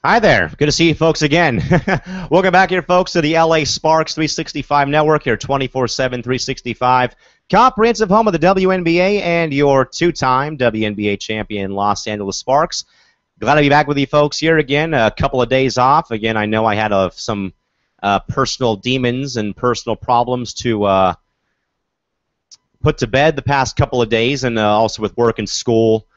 Hi there. Good to see you folks again. Welcome back here, folks, to the LA Sparks 365 Network here, 24/7, 365. Comprehensive home of the WNBA and your two-time WNBA champion Los Angeles Sparks. Glad to be back with you folks here again. A couple of days off. Again, I know I had some personal demons and personal problems to put to bed the past couple of days, and also with work and school.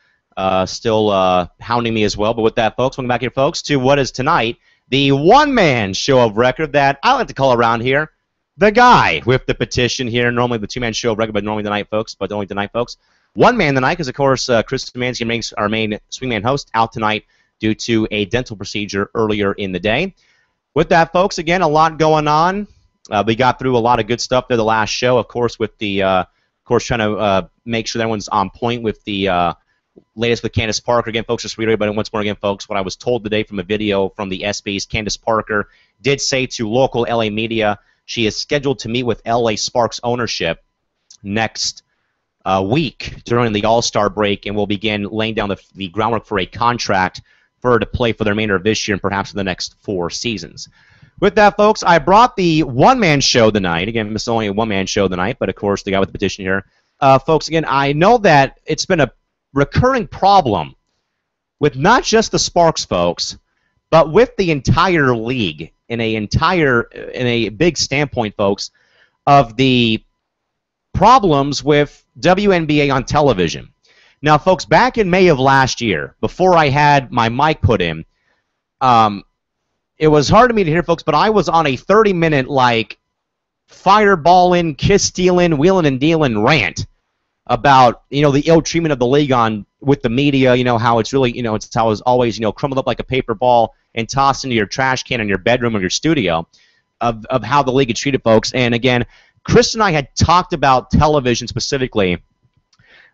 Still hounding me as well. But with that, folks, welcome back here, folks, to what is tonight the one-man show of record that I like to call around here the guy with the petition here. Normally the two-man show of record, but normally tonight, folks. But only tonight, folks. One man tonight, because of course Chris Szymanski makes our main swingman host out tonight due to a dental procedure earlier in the day. With that, folks, again, a lot going on. We got through a lot of good stuff there the last show, of course, with the trying to make sure that everyone's on point with the latest with Candace Parker. Again, folks, just reiterate once more again, folks, what I was told today from a video from the ESPYs. Candace Parker did say to local LA media she is scheduled to meet with LA Sparks ownership next week during the All-Star break, and will begin laying down the groundwork for a contract for her to play for the remainder of this year and perhaps for the next 4 seasons. With that, folks, I brought the one-man show tonight. Again, this is only a one-man show tonight, but of course the guy with the petition here. Folks, again, I know that it's been a recurring problem with not just the Sparks, folks, but with the entire league in a big standpoint, folks, of the problems with WNBA on television. Now, folks, back in May of last year, before I had my mic put in, it was hard for me to hear, folks, but I was on a 30-minute, like, fireballing, kiss-stealing, wheeling and dealing rant about, the ill treatment of the league with the media, how it's really, it's how it's always, crumbled up like a paper ball and tossed into your trash can in your bedroom or your studio of how the league had treated folks. And again, Chris and I had talked about television specifically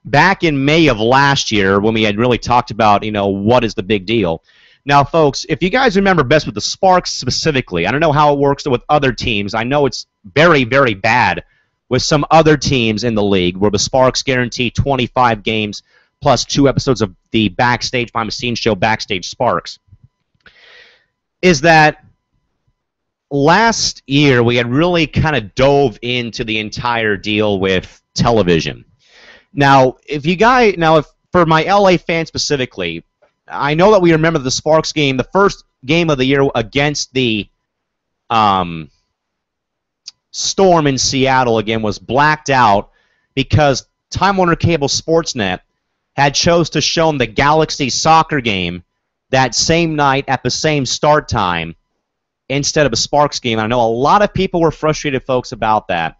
back in May of last year when we had really talked about, what is the big deal. Now, folks, if you guys remember best with the Sparks specifically, I don't know how it works with other teams. I know it's very, very bad with some other teams in the league where the Sparks guarantee 25 games plus 2 episodes of the Backstage Behind the Scenes show Backstage Sparks, is that last year we had really kind of dove into the entire deal with television. Now, for my LA fans specifically, I know that we remember the Sparks game, the first game of the year against the Storm in Seattle, again, was blacked out because Time Warner Cable Sportsnet had chose to show the Galaxy soccer game that same night at the same start time instead of a Sparks game. I know a lot of people were frustrated, folks, about that.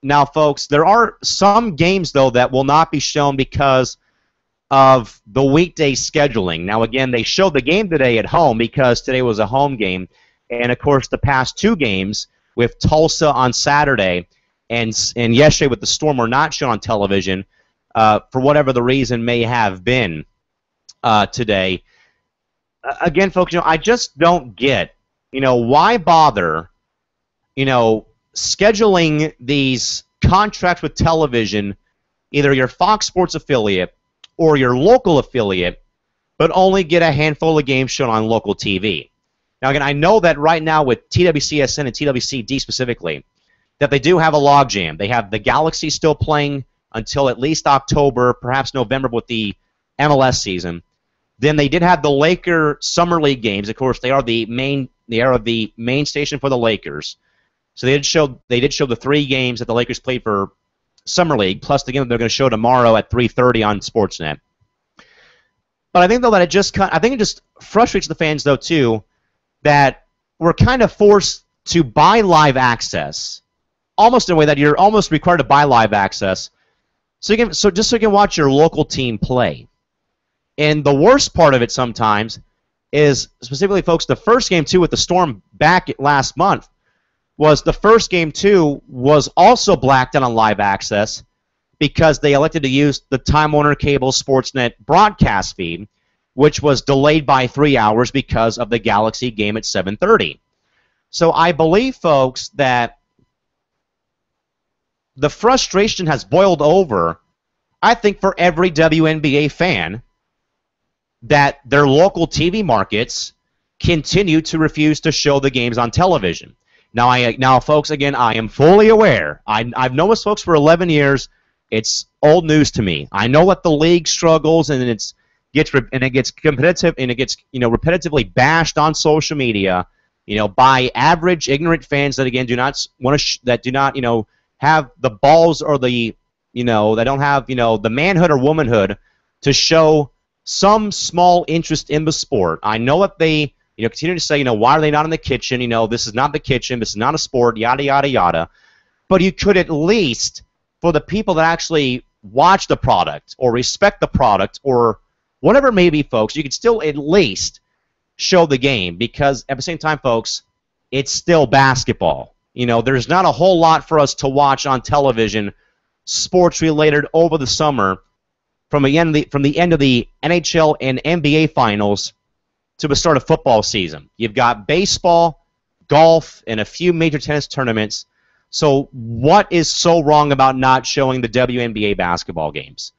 Now, folks, there are some games, though, that will not be shown because of the weekday scheduling. Now, again, they showed the game today at home because today was a home game. And, of course, the past 2 games with Tulsa on Saturday and yesterday with the Storm were not shown on television for whatever the reason may have been today. Again, folks, I just don't get, why bother, scheduling these contracts with television, either your Fox Sports affiliate or your local affiliate, but only get a handful of games shown on local TV. Now, again, I know that right now with TWCSN and TWCD specifically, that they do have a logjam. They have the Galaxy still playing until at least October, perhaps November with the MLS season. Then they did have the Laker Summer League games. Of course, they are the main station for the Lakers. So they did show the 3 games that the Lakers played for Summer League, plus the game they're going to show tomorrow at 3:30 on Sportsnet. But I think, though, that it just frustrates the fans, though, too, that we're kind of forced to buy live access, almost in a way that you're almost required to buy live access, just so you can watch your local team play. And the worst part of it sometimes is, specifically, folks, the first game, too, with the Storm back last month, was the first game, too, was also blacked out on live access because they elected to use the Time Warner Cable Sportsnet broadcast feed, which was delayed by 3 hours because of the Galaxy game at 7:30. So I believe, folks, that the frustration has boiled over, I think, for every WNBA fan that their local TV markets continue to refuse to show the games on television. Now, folks, again, I am fully aware. I've known this, folks, for 11 years. It's old news to me. I know that the league struggles and it gets competitive and it gets repetitively bashed on social media, by average ignorant fans that again do not have the balls or the that don't have the manhood or womanhood to show some small interest in the sport. I know that they continue to say, why are they not in the kitchen? This is not the kitchen. This is not a sport, yada, yada, yada. But you could at least, for the people that actually watch the product or respect the product or whatever it may be, folks, you could still at least show the game because at the same time, folks, it's still basketball. There's not a whole lot for us to watch on television, sports-related over the summer from the end of the NHL and NBA finals to the start of football season. You've got baseball, golf, and a few major tennis tournaments. So what is so wrong about not showing the WNBA basketball games?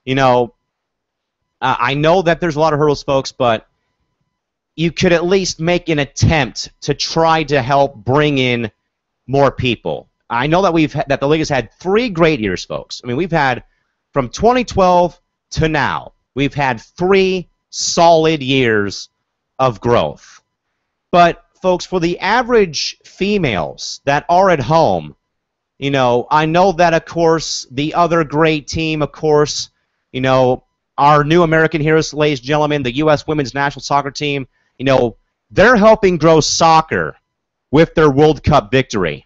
I know that there's a lot of hurdles, folks, but you could at least make an attempt to try to help bring in more people. I know that the league has had 3 great years, folks. I mean, we've had from 2012 to now, we've had 3 solid years of growth. But, folks, for the average females that are at home, I know that, of course, the other great team, of course, our new American heroes, ladies and gentlemen, the U.S. women's national soccer team, they're helping grow soccer with their World Cup victory.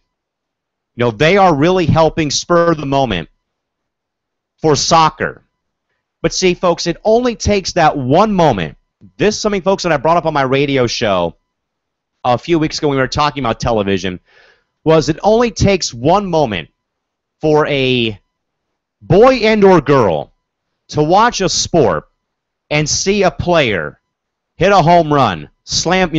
They are really helping spur the moment for soccer. But see, folks, it only takes that one moment. This is something, folks, that I brought up on my radio show a few weeks ago when we were talking about television, was it only takes one moment for a boy and or girl to watch a sport and see a player hit a home run, slam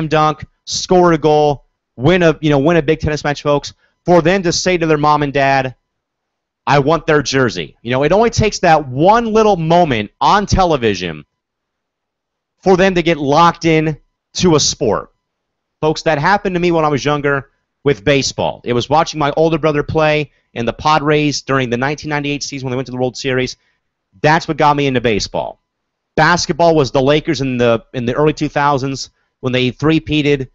dunk, score a goal, win a big tennis match, folks, for them to say to their mom and dad, I want their jersey. It only takes that one little moment on television for them to get locked in to a sport. Folks, that happened to me when I was younger with baseball. It was watching my older brother play in the Padres during the 1998 season when they went to the World Series. That's what got me into baseball. Basketball was the Lakers in the early 2000s when they three-peated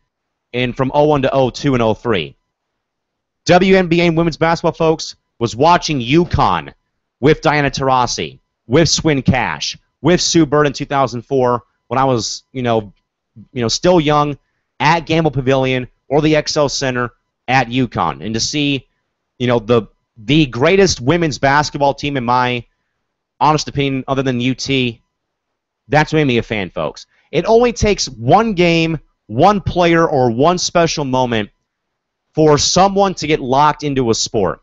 from 01 to 02 and 03. WNBA and women's basketball, folks, was watching UConn with Diana Taurasi, with Swin Cash, with Sue Bird in 2004 when I was, still young at Gamble Pavilion or the XL Center at UConn. And to see, the greatest women's basketball team in my honest opinion, other than UT, that's what made me a fan, folks. It only takes one game, one player, or one special moment for someone to get locked into a sport.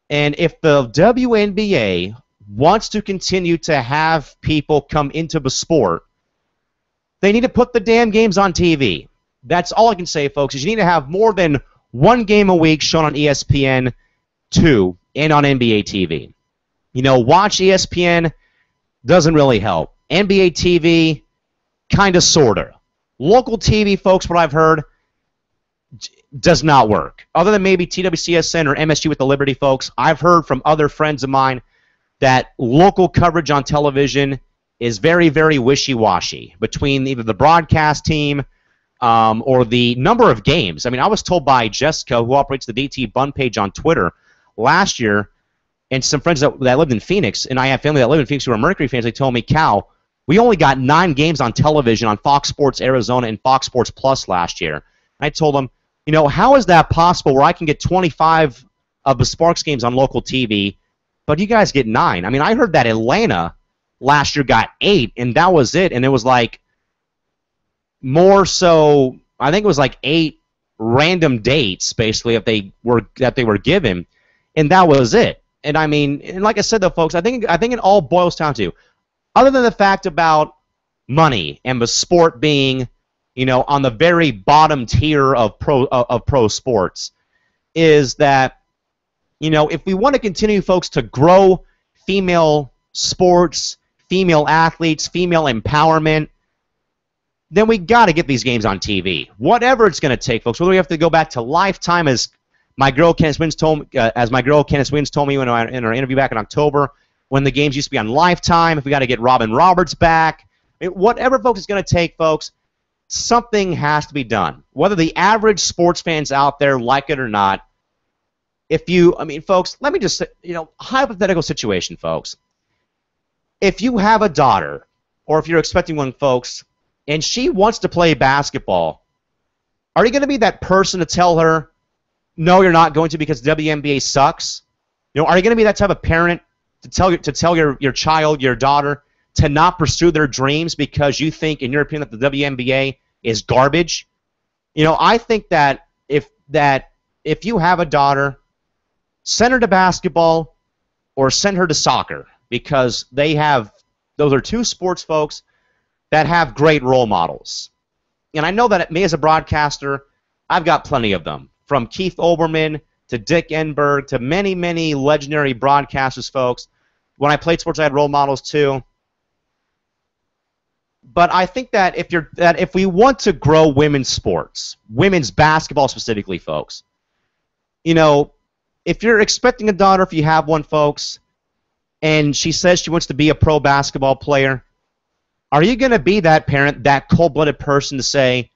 And if the WNBA wants to continue to have people come into the sport, they need to put the damn games on TV. That's all I can say, folks, is you need to have more than one game a week shown on ESPN2 and on NBA TV. Watch ESPN doesn't really help. NBA TV, kind of, sort of. Local TV, folks, what I've heard, does not work. Other than maybe TWCSN or MSG with the Liberty, folks, I've heard from other friends of mine that local coverage on television is very, very wishy-washy between either the broadcast team or the number of games. I mean, I was told by Jessica, who operates the DT Bun page on Twitter, last year, and some friends that lived in Phoenix, and I have family that live in Phoenix who are Mercury fans, they told me, Cal, we only got 9 games on television on Fox Sports Arizona and Fox Sports Plus last year. I told them, how is that possible where I can get 25 of the Sparks games on local TV, but you guys get 9? I mean, I heard that Atlanta last year got 8, and that was it, and it was like more so, I think it was like 8 random dates, basically, that they were given, and that was it. And I mean, and like I said, though, folks, I think it all boils down to, other than the fact about money and the sport being, on the very bottom tier of pro sports, is that, if we want to continue, folks, to grow female sports, female athletes, female empowerment, then we got to get these games on TV. Whatever it's going to take, folks. Whether we have to go back to Lifetime, as my girl Candace Wins told me, in our interview back in October, when the games used to be on Lifetime. If we got to get Robin Roberts back, whatever, folks, it's going to take, folks. Something has to be done. Whether the average sports fans out there like it or not. Folks, let me just say, hypothetical situation, folks. If you have a daughter, or if you're expecting one, folks, and she wants to play basketball, are you going to be that person to tell her, no, you're not going to because the WNBA sucks? Are you going to be that type of parent to tell your child, your daughter, to not pursue their dreams because you think, in your opinion, that the WNBA is garbage? I think that if you have a daughter, send her to basketball or send her to soccer, because those are two sports, folks, that have great role models. And I know that me as a broadcaster, I've got plenty of them. From Keith Olbermann to Dick Enberg to many, many legendary broadcasters, folks. When I played sports, I had role models too. But I think that if we want to grow women's sports, women's basketball specifically, folks, if you're expecting a daughter, if you have one, folks, and she says she wants to be a pro basketball player, are you going to be that parent, that cold-blooded person to say,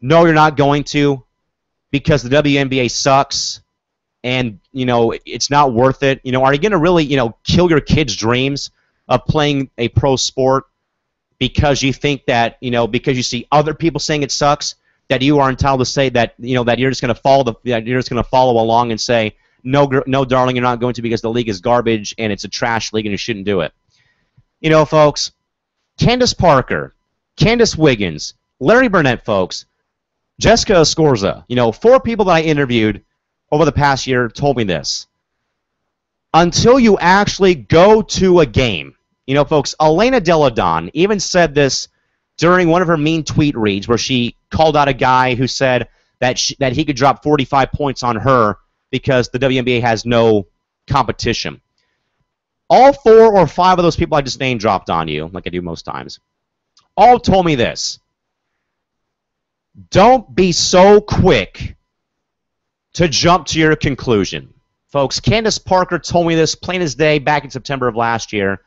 no, you're not going to because the WNBA sucks and, it's not worth it? Are you going to really, kill your kid's dreams of playing a pro sport because you think that, because you see other people saying it sucks, that you are entitled to say that, that you're just going to follow along and say, no, darling, you're not going to because the league is garbage and it's a trash league and you shouldn't do it. Folks, Candace Parker, Candace Wiggins, Larry Burnett, folks, Jessica Escorza, 4 people that I interviewed over the past year told me this. Until you actually go to a game, folks, Elena Delle Donne even said this during one of her mean tweet reads where she called out a guy who said that he could drop 45 points on her because the WNBA has no competition. All 4 or 5 of those people I just name dropped on you, like I do most times, all told me this. Don't be so quick to jump to your conclusion. Folks, Candace Parker told me this plain as day back in September of last year.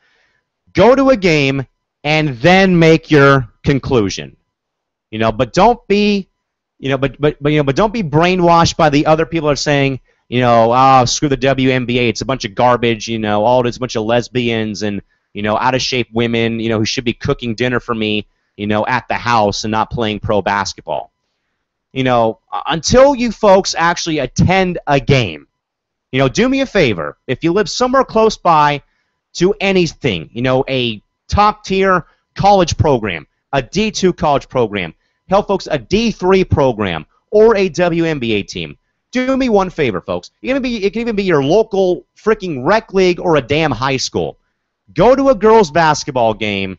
Go to a game and then make your conclusion. But don't be, but don't be brainwashed by the other people that are saying, screw the WNBA, it's a bunch of garbage, it's a bunch of lesbians and, out of shape women, who should be cooking dinner for me, at the house and not playing pro basketball. Until you folks actually attend a game, do me a favor. If you live somewhere close by to anything, a top-tier college program, a D2 college program, hell, folks, a D3 program, or a WNBA team, do me one favor, folks. It can even be your local freaking rec league or a damn high school. Go to a girls' basketball game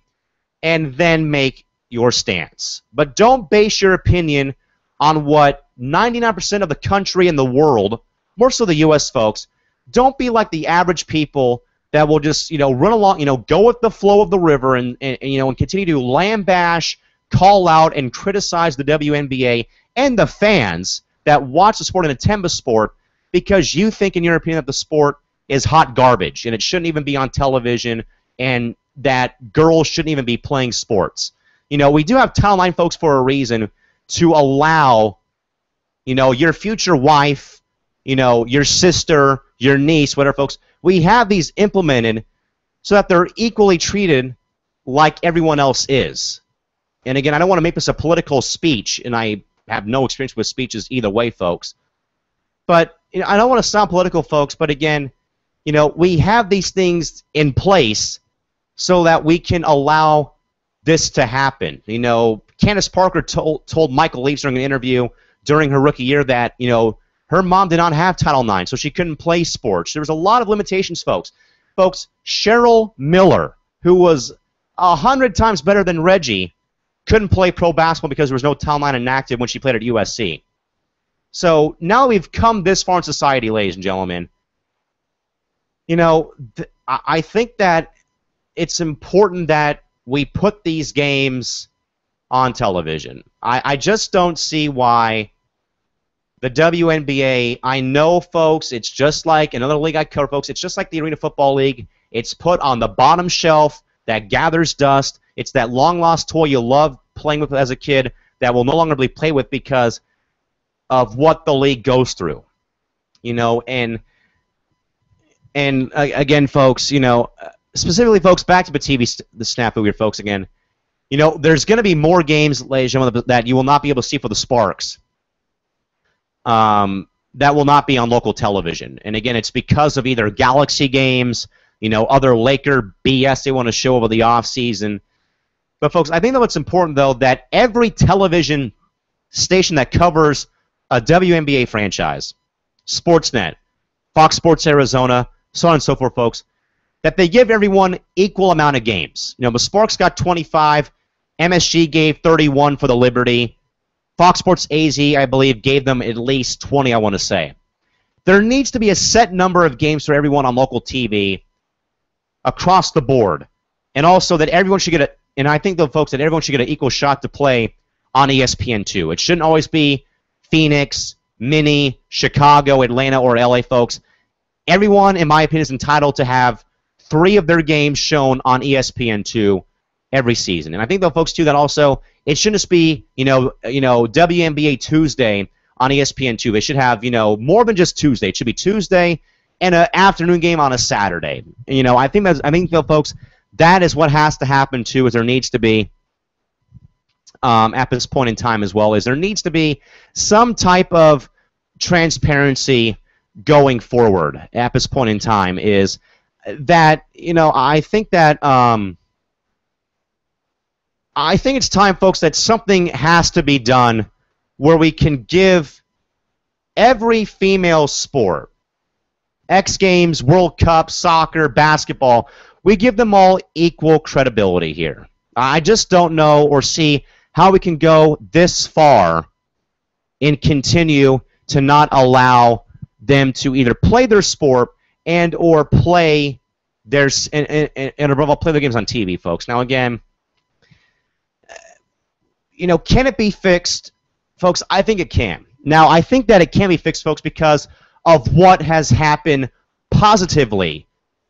and then make your stance. But don't base your opinion on what 99% of the country and the world, more so the U.S. folks, don't be like the average people that will just, run along, go with the flow of the river and continue to lambash, call out, and criticize the WNBA and the fans that watch the sport and attend the sport because you think, in your opinion, that the sport is hot garbage and it shouldn't even be on television and that girls shouldn't even be playing sports. We do have Title IX, folks, for a reason to allow, your future wife, your sister, your niece, whatever, folks. We have these implemented so that they're equally treated like everyone else is. And again, I don't want to make this a political speech, and I have no experience with speeches either way, folks. But I don't want to sound political, folks, but again, we have these things in place so that we can allow this to happen. Candace Parker told Michael Leafs during an interview during her rookie year that, her mom did not have Title IX, so she couldn't play sports. There was a lot of limitations, folks. Folks, Cheryl Miller, who was 100 times better than Reggie, couldn't play pro basketball because there was no Title IX enacted when she played at USC. So now we've come this far in society, ladies and gentlemen. I think that it's important that we put these games on television. I just don't see why the WNBA, I know, folks, it's just like another league I cover, folks, it's just like the Arena Football League. It's put on the bottom shelf that gathers dust. It's that long-lost toy you love playing with as a kid that will no longer be played with because of what the league goes through. You know, and again, folks, you know, specifically, folks, back to the snafu here, folks, again. You know, there's going to be more games, ladies and gentlemen, that you will not be able to see for the Sparks. That will not be on local television. And again, it's because of either Galaxy games, you know, other Laker BS they want to show over the offseason. But, folks, I think that what's important, though, that every television station that covers a WNBA franchise, Sportsnet, Fox Sports Arizona, so on and so forth, folks, that they give everyone equal amount of games. You know, the Sparks got 25, MSG gave 31 for the Liberty, Fox Sports AZ, I believe, gave them at least 20, I want to say. There needs to be a set number of games for everyone on local TV across the board. And also that everyone should get and I think, though, folks, that everyone should get an equal shot to play on ESPN2. It shouldn't always be Phoenix, Minnie, Chicago, Atlanta, or LA, folks. Everyone, in my opinion, is entitled to have 3 of their games shown on ESPN2 every season. And I think, though, folks, too, that also it shouldn't just be, you know, WNBA Tuesday on ESPN2. They should have, you know, more than just Tuesday. It should be Tuesday and an afternoon game on a Saturday. You know, I think, though, folks, that is what has to happen, too, is there needs to be, at this point in time as well, is there needs to be some type of transparency going forward at this point in time, is that, you know, I think that, I think it's time, folks, that something has to be done where we can give every female sport, X Games, World Cup, soccer, basketball, we give them all equal credibility here. I just don't know or see how we can go this far and continue to not allow them to either play their sport and or play their and above all play their games on TV, folks. Now again, you know, can it be fixed, folks? I think it can. Now I think that it can be fixed, folks, because of what has happened positively.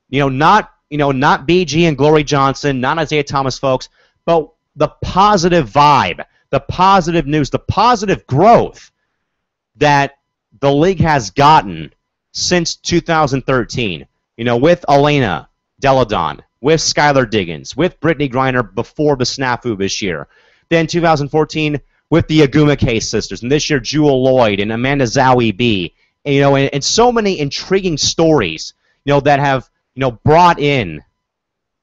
Not BG and Glory Johnson, not Isaiah Thomas, folks, but the positive vibe, the positive news, the positive growth that the league has gotten since 2013. You know, with Elena Deladon, with Skylar Diggins, with Brittany Griner before the snafu this year. Then 2014 with the Agumake sisters, and this year Jewel Lloyd and Amanda Zowie B. And, you know, and so many intriguing stories, you know, that have, you know, brought in,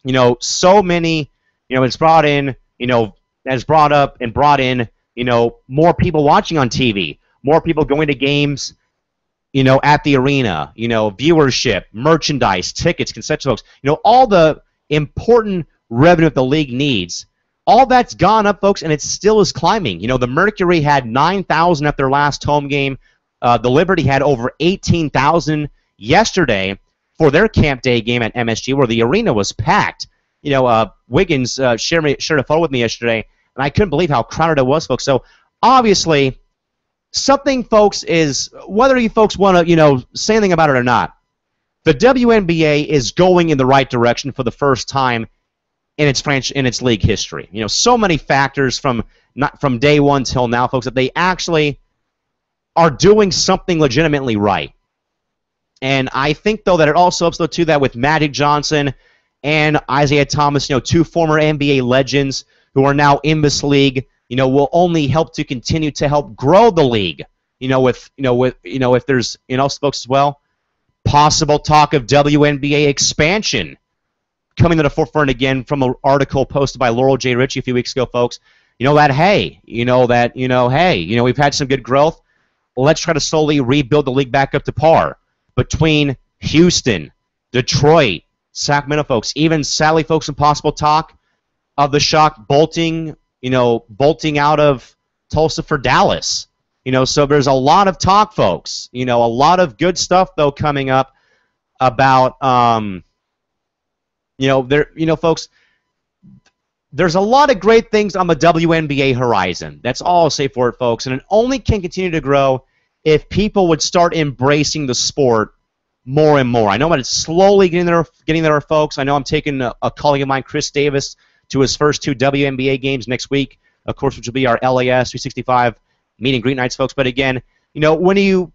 you know, so many, you know, it's brought in, you know, has brought up and brought in, you know, more people watching on TV, more people going to games, you know, at the arena, you know, viewership, merchandise, tickets, concession folks, you know, all the important revenue that the league needs. All that's gone up, folks, and it still is climbing. You know, the Mercury had 9,000 at their last home game. The Liberty had over 18,000 yesterday for their Camp Day game at MSG, where the arena was packed. You know, Wiggins shared a photo with me yesterday, and I couldn't believe how crowded it was, folks. So, obviously, something, folks, is, whether you folks want to, you know, say anything about it or not, the WNBA is going in the right direction for the first time in its league history. You know, so many factors from day one till now, folks, that they actually are doing something legitimately right. And I think, though, that it also helps, though, too, that with Magic Johnson and Isaiah Thomas, you know, 2 former NBA legends who are now in this league, you know, will only help to continue to help grow the league. You know, if there's, you know, folks as well, possible talk of WNBA expansion coming to the forefront again from an article posted by Laurel J. Ritchie a few weeks ago, folks. You know that, hey, we've had some good growth. Let's try to slowly rebuild the league back up to par. Between Houston, Detroit, Sacramento, folks, even sadly, folks, impossible talk of the Shock bolting out of Tulsa for Dallas. You know, so there's a lot of talk, folks. You know, a lot of good stuff, though, coming up about Folks, there's a lot of great things on the WNBA horizon. That's all I'll say for it, folks. And it only can continue to grow if people would start embracing the sport more and more. I know that it's slowly getting there, folks. I know I'm taking a colleague of mine, Chris Davis, to his first 2 WNBA games next week, of course, which will be our LAS 365 meet and greet nights, folks. But again, when you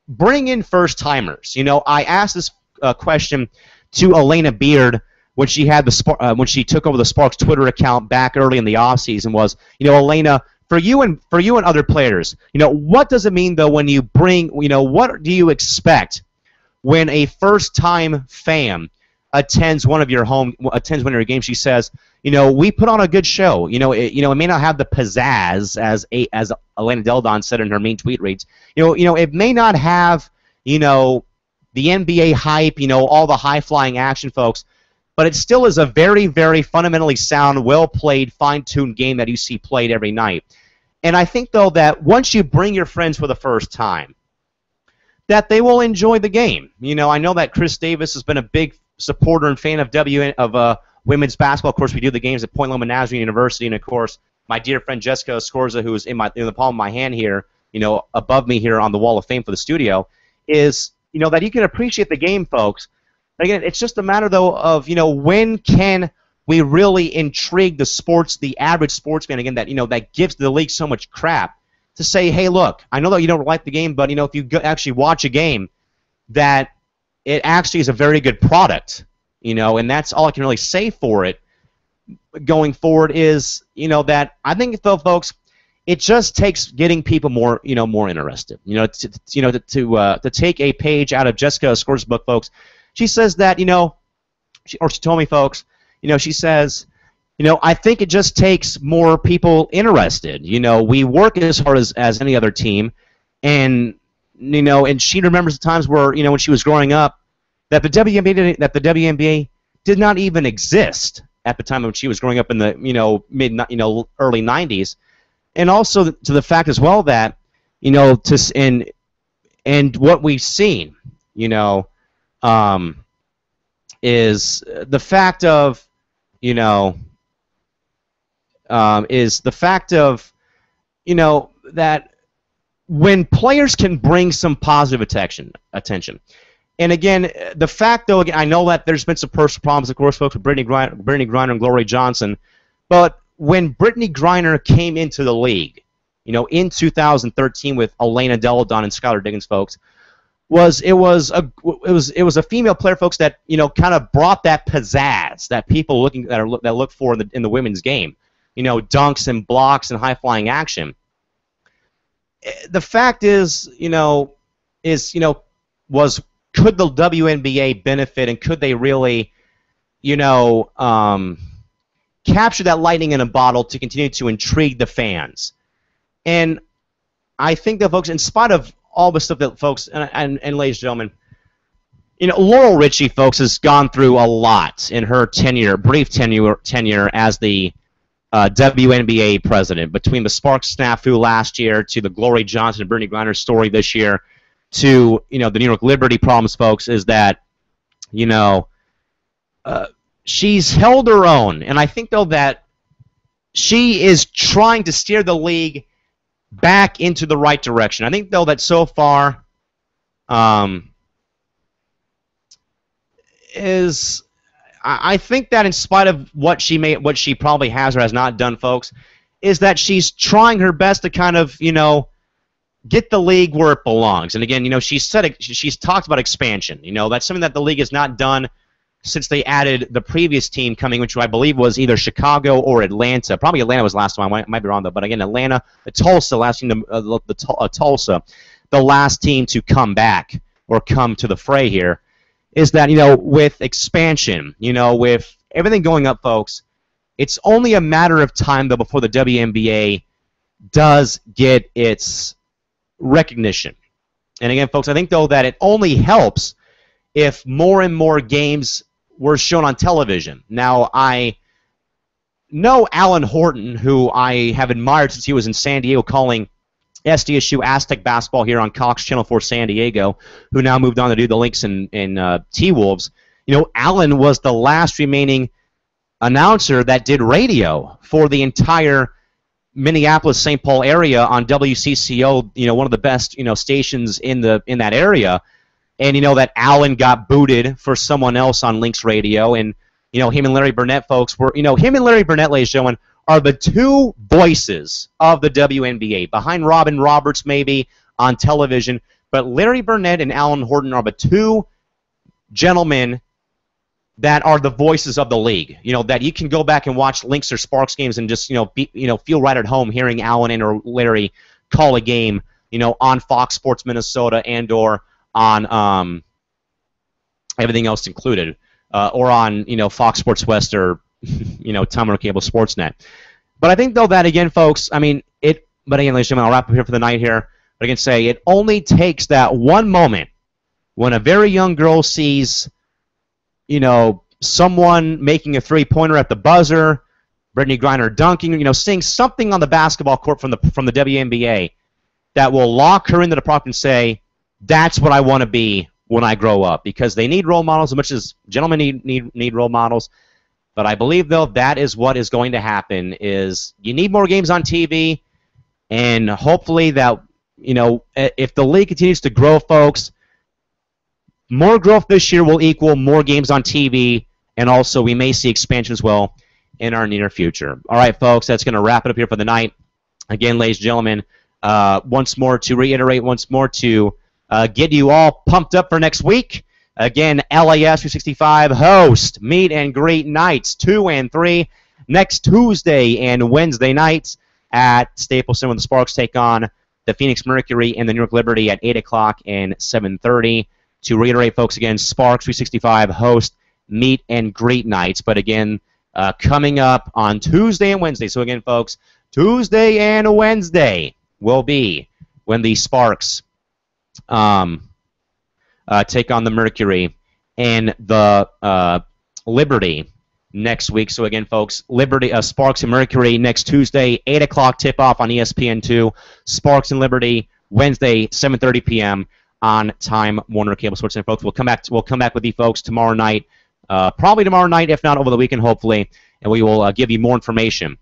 bring in first-timers, I asked this question to Elena Beard when she had when she took over the Sparks Twitter account back early in the offseason. Was, Elena, for you and other players, what does it mean though when you bring, what do you expect when a first-time fan attends one of your games? She says, we put on a good show. It may not have the pizzazz as Elena Deldon said in her main tweet reads. It may not have, the NBA hype, all the high-flying action, folks, but it still is a very, very fundamentally sound, well-played, fine-tuned game that you see played every night. And I think, though, that once you bring your friends for the first time, that they will enjoy the game. I know that Chris Davis has been a big supporter and fan of women's basketball. Of course, we do the games at Point Loma Nazarene University, and of course, my dear friend Jessica Scorza, who is in the palm of my hand here, above me here on the wall of fame for the studio, is that you can appreciate the game, folks. Again, it's just a matter, though, of, when can we really intrigue the average sportsman, again, that gives the league so much crap, to say, hey, look, I know that you don't like the game, but, if you actually watch a game, that it actually is a very good product, and that's all I can really say for it going forward is, that I think, though, folks, it just takes getting people more interested. To take a page out of Jessica Scorza's book, folks. She says that, she told me, folks, she says, I think it just takes more people interested. We work as hard as any other team, and and she remembers the times where, when she was growing up, that the WNBA did not even exist at the time when she was growing up in the early 90s, and also to the fact as well that and what we've seen, is the fact of, that when players can bring some positive attention. And again, the fact, though, again, I know that there's been some personal problems, of course, folks, with Brittany Griner and Glory Johnson, but when Brittany Griner came into the league, in 2013 with Elena Deldon and Skylar Diggins, folks, it was a female player, folks, that kind of brought that pizzazz that people that look for in the women's game, dunks and blocks and high flying action. The fact is, could the WNBA benefit, and could they really, capture that lightning in a bottle to continue to intrigue the fans? And I think that, folks, in spite of all the stuff that, folks, and ladies and gentlemen, Laurel Richie, folks, has gone through a lot in her brief tenure as the WNBA president, between the Sparks snafu last year to the Glory Johnson and Brittany Griner story this year to, the New York Liberty problems, folks, is that, she's held her own. And I think, though, that she is trying to steer the league back into the right direction. I think, though, that so far I think that in spite of what she probably has or has not done, folks, is that she's trying her best to kind of, get the league where it belongs. And again, she's talked about expansion. That's something that the league has not done since they added the previous team coming, which I believe was either Chicago or Atlanta. Probably Atlanta was the last time. I might be wrong, though. But again, Atlanta, Tulsa, Tulsa, the last team to come back or come to the fray here, is that, with expansion, with everything going up, folks, it's only a matter of time, though, before the WNBA does get its recognition. And again, folks, I think, though, that it only helps if more and more games were shown on television. Now, I know Alan Horton, who I have admired since he was in San Diego calling SDSU Aztec basketball here on Cox Channel 4 San Diego, who now moved on to do the Lynx and T-Wolves. Allen was the last remaining announcer that did radio for the entire Minneapolis-St. Paul area on WCCO, one of the best, stations in that area. And that Allen got booted for someone else on Lynx Radio, and him and Larry Burnett, folks, were him and Larry Burnett, ladies and gentlemen, are the two voices of the WNBA, behind Robin Roberts maybe on television, but Larry Burnett and Alan Horton are the two gentlemen that are the voices of the league. That you can go back and watch Lynx or Sparks games and just feel right at home hearing Alan and or Larry call a game, on Fox Sports Minnesota and or on everything else included, or on Fox Sports West or Time Warner Cable Sportsnet. But I think though that again, folks, but again, ladies and gentlemen, I'll wrap up here for the night here. But I can say it only takes that one moment when a very young girl sees someone making a three-pointer at the buzzer, Brittany Griner dunking, seeing something on the basketball court from the WNBA that will lock her into the product and say, that's what I want to be when I grow up, because they need role models as much as gentlemen need role models. But I believe, though, that is what is going to happen, is you need more games on TV, and hopefully that, if the league continues to grow, folks, more growth this year will equal more games on TV, and also we may see expansion as well in our near future. All right, folks, that's going to wrap it up here for the night. Again, ladies and gentlemen, once more to reiterate, to get you all pumped up for next week. Again, LAS 365 host meet and greet nights 2 and 3 next Tuesday and Wednesday nights at Staples Center when the Sparks take on the Phoenix Mercury and the New York Liberty at 8 o'clock and 7:30. To reiterate, folks, again, Sparks 365 host meet and greet nights. But again, coming up on Tuesday and Wednesday. So again, folks, Tuesday and Wednesday will be when the Sparks take on the Mercury and the Liberty next week. So again, folks, Liberty, Sparks and Mercury next Tuesday, 8 o'clock tip-off on ESPN2. Sparks and Liberty Wednesday, 7:30 p.m. on Time Warner Cable Sports. And folks, we'll come back with you folks tomorrow night, probably tomorrow night, if not over the weekend, hopefully, and we will give you more information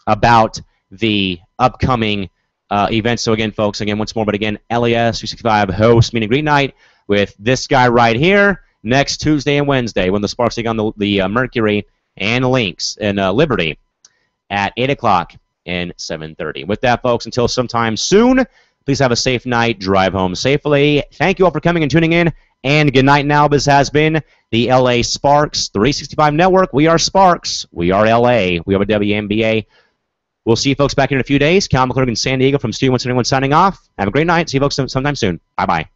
about the upcoming events. So again, folks, once more, but again, LAS 365 host meet and greet night with this guy right here next Tuesday and Wednesday when the Sparks take on the Mercury and Lynx and Liberty at 8 o'clock and 7:30. With that, folks, until sometime soon, please have a safe night. Drive home safely. Thank you all for coming and tuning in. And good night now. This has been the LA Sparks 365 Network. We are Sparks. We are LA. We have a WNBA. We'll see you folks back here in a few days. Cal McClurg in San Diego from Studio 171 signing off. Have a great night. See you folks sometime soon. Bye-bye.